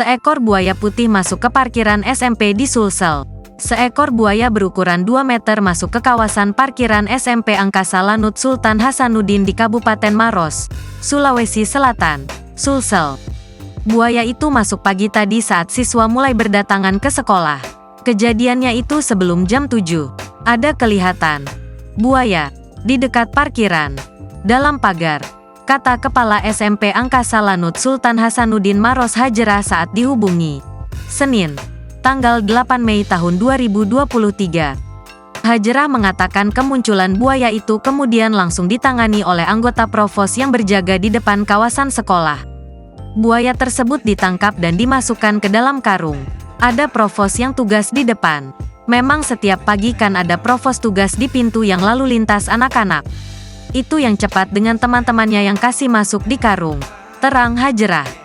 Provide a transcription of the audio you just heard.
Seekor buaya putih masuk ke parkiran SMP di Sulsel. Seekor buaya berukuran 2 meter masuk ke kawasan parkiran SMP Angkasa Lanut Sultan Hasanuddin di Kabupaten Maros, Sulawesi Selatan, Sulsel. Buaya itu masuk pagi tadi saat siswa mulai berdatangan ke sekolah. Kejadiannya itu sebelum jam 7. Ada kelihatan buaya di dekat parkiran. Dalam pagar, kata Kepala SMP Angkasa Lanut Sultan Hasanuddin Maros Hajrah saat dihubungi Senin, tanggal 8 Mei tahun 2023. Hajrah mengatakan kemunculan buaya itu kemudian langsung ditangani oleh anggota Provos yang berjaga di depan kawasan sekolah. Buaya tersebut ditangkap dan dimasukkan ke dalam karung. Ada Provos yang tugas di depan. Memang setiap pagi kan ada Provos tugas di pintu yang lalu lintas anak-anak. Itu yang cepat dengan teman-temannya yang kasih masuk di karung, terang Hajrah.